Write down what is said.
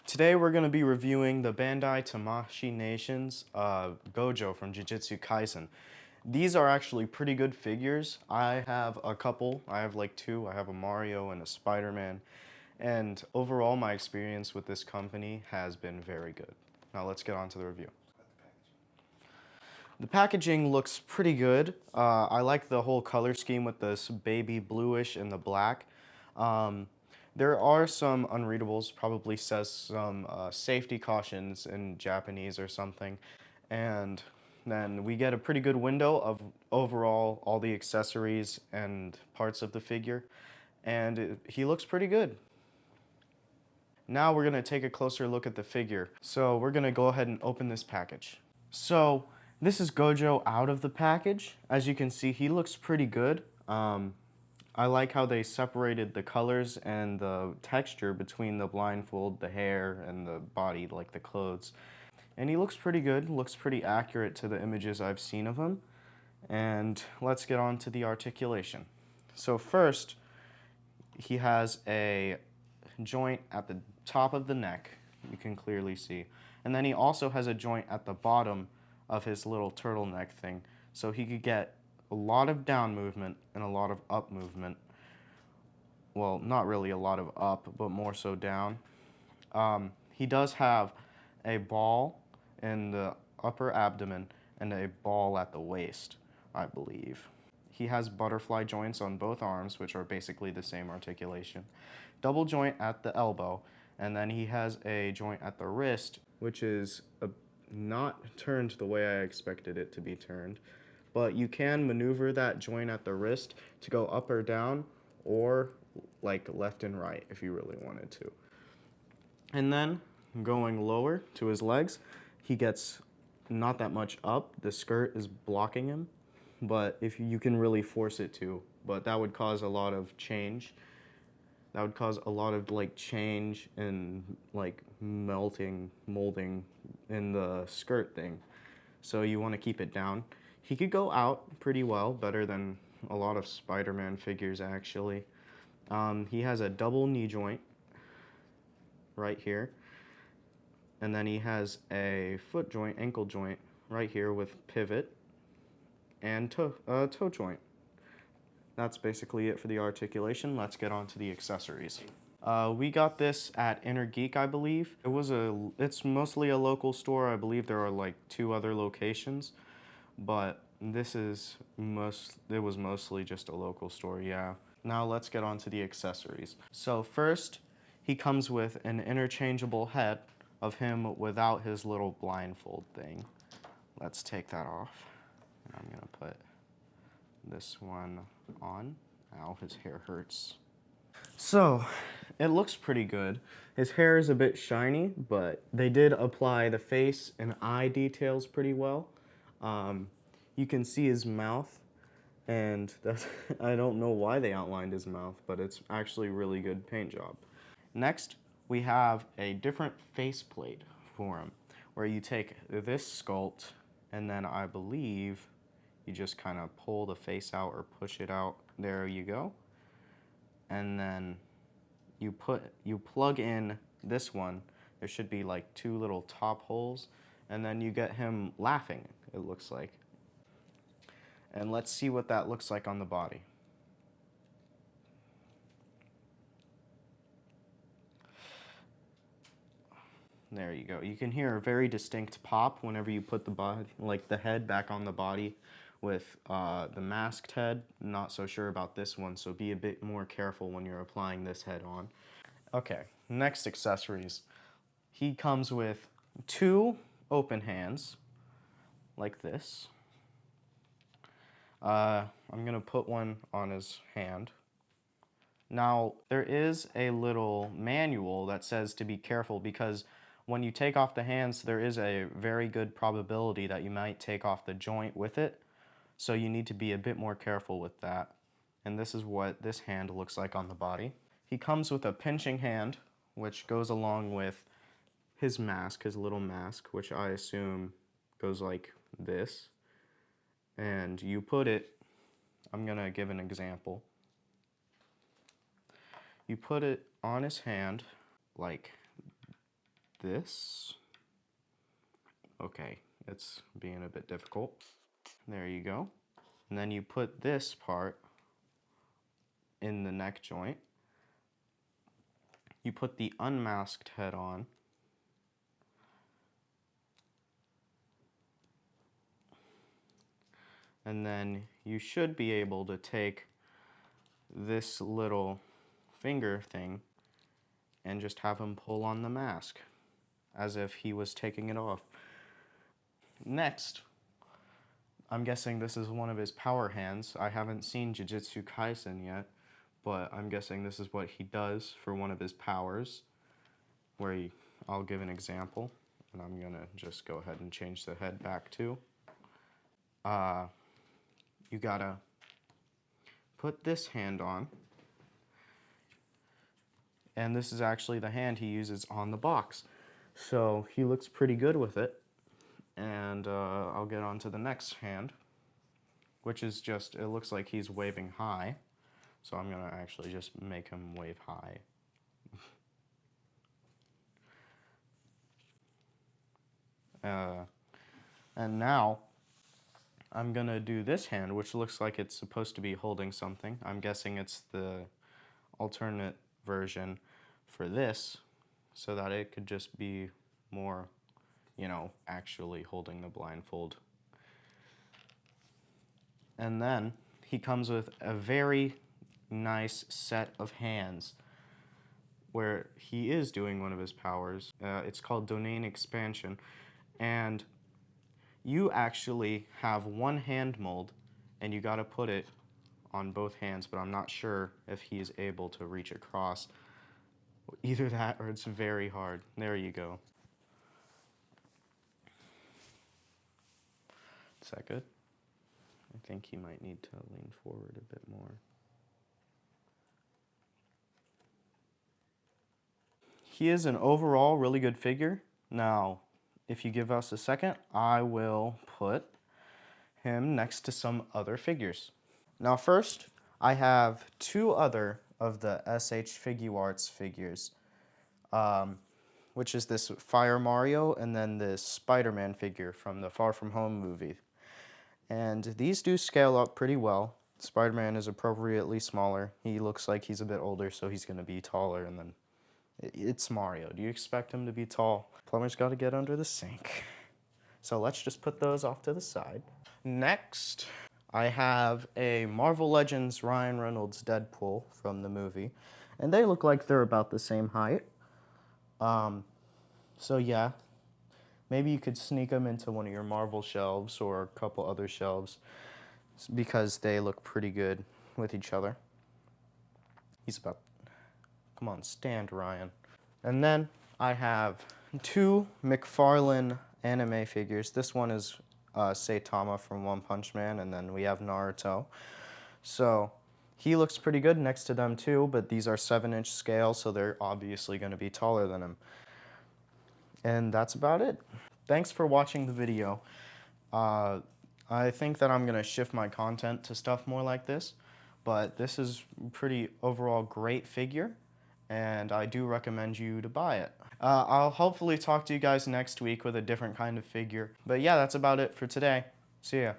Today we're going to be reviewing the Bandai Tamashii Nations Gojo from Jujutsu Kaisen. These are actually pretty good figures. I have a couple. I have like two. I have a Mario and a Spider-Man. And overall my experience with this company has been very good. Now let's get on to the review. The packaging looks pretty good. I like the whole color scheme with this baby bluish and the black. There are some unreadables, probably says some safety cautions in Japanese or something. And then we get a pretty good window of overall all the accessories and parts of the figure. And he looks pretty good. Now we're going to take a closer look at the figure. So we're going to go ahead and open this package. So this is Gojo out of the package. As you can see, he looks pretty good. I like how they separated the colors and the texture between the blindfold, the hair, and the body, like the clothes. And he looks pretty good, looks pretty accurate to the images I've seen of him. And let's get on to the articulation. So first, he has a joint at the top of the neck, you can clearly see. And then he also has a joint at the bottom of his little turtleneck thing, so he could get a lot of down movement and a lot of up movement. Well, not really a lot of up, but more so down. He does have a ball in the upper abdomen and a ball at the waist, I believe. He has butterfly joints on both arms, which are basically the same articulation. Double joint at the elbow, and then he has a joint at the wrist, which is not turned the way I expected it to be turned. But you can maneuver that joint at the wrist to go up or down, or like left and right if you really wanted to. And then going lower to his legs, he gets not that much up. The skirt is blocking him, but if you can really force it to, but that would cause a lot of change. That would cause a lot of like change and like molding in the skirt thing. So you want to keep it down. He could go out pretty well, better than a lot of Spider-Man figures actually. He has a double knee joint right here. And then he has a foot joint, ankle joint right here with pivot and toe joint. That's basically it for the articulation. Let's get on to the accessories. We got this at Inner Geek, I believe. It's mostly a local store. I believe there are like 2 other locations, but it was mostly just a local store, yeah. Now let's get on to the accessories. So first, he comes with an interchangeable head of him without his little blindfold thing. Let's take that off. And I'm gonna put this one on. Ow, his hair hurts. So, it looks pretty good. His hair is a bit shiny, but they did apply the face and eye details pretty well. You can see his mouth, and I don't know why they outlined his mouth, but it's actually really good paint job. Next, we have a different faceplate for him, where you take this sculpt, and then I believe you just kind of pull the face out or push it out. There you go. And then you plug in this one. There should be like 2 little top holes, and then you get him laughing, it looks like. And let's see what that looks like on the body. There you go. You can hear a very distinct pop whenever you put the body, like the head back on the body with the masked head. Not so sure about this one, so be a bit more careful when you're applying this head on. Okay, next accessories. He comes with 2 open hands, like this. I'm gonna put one on his hand. Now, there is a little manual that says to be careful because when you take off the hands, there is a very good probability that you might take off the joint with it. So you need to be a bit more careful with that. And this is what this hand looks like on the body. He comes with a pinching hand, which goes along with his mask, his little mask, which I assume goes like this. And you put it, I'm gonna give an example. You put it on his hand like this. Okay, it's being a bit difficult. There you go. And then you put this part in the neck joint. You put the unmasked head on. And then you should be able to take this little finger thing and just have him pull on the mask as if he was taking it off. Next, I'm guessing this is one of his power hands. I haven't seen Jujutsu Kaisen yet, but I'm guessing this is what he does for one of his powers, where I'll give an example, and I'm gonna just go ahead and change the head back too. You gotta put this hand on, and this is actually the hand he uses on the box. So he looks pretty good with it, and I'll get on to the next hand, which is just, it looks like he's waving high, so I'm gonna actually just make him wave high. And now I'm gonna do this hand, which looks like it's supposed to be holding something. I'm guessing it's the alternate version for this, so that it could just be more, you know, actually holding the blindfold. And then he comes with a very nice set of hands where he is doing one of his powers. It's called Domain Expansion, and you actually have one hand mold, and you gotta put it on both hands, but I'm not sure if he's able to reach across. Either that or it's very hard. There you go. Is that good? I think he might need to lean forward a bit more. He is an overall really good figure. Now, if you give us a second, I will put him next to some other figures. Now first, I have two other of the S.H. Figuarts figures, which is this Fire Mario and then this Spider-Man figure from the Far From Home movie. And these do scale up pretty well. Spider-Man is appropriately smaller. He looks like he's a bit older, so he's gonna be taller, and then it's Mario. Do you expect him to be tall? Plumber's gotta get under the sink. So let's just put those off to the side. Next, I have a Marvel Legends Ryan Reynolds Deadpool from the movie, and they look like they're about the same height. So yeah, maybe you could sneak them into one of your Marvel shelves or a couple other shelves because they look pretty good with each other. He's about, come on, stand, Ryan. And then I have two McFarlane anime figures. This one is Saitama from One Punch Man, and then we have Naruto. So he looks pretty good next to them too, but these are 7-inch scale, so they're obviously going to be taller than him. And that's about it. Thanks for watching the video. I think that I'm going to shift my content to stuff more like this, but this is a pretty overall great figure, and I do recommend you to buy it. I'll hopefully talk to you guys next week with a different kind of figure. But yeah, that's about it for today. See ya.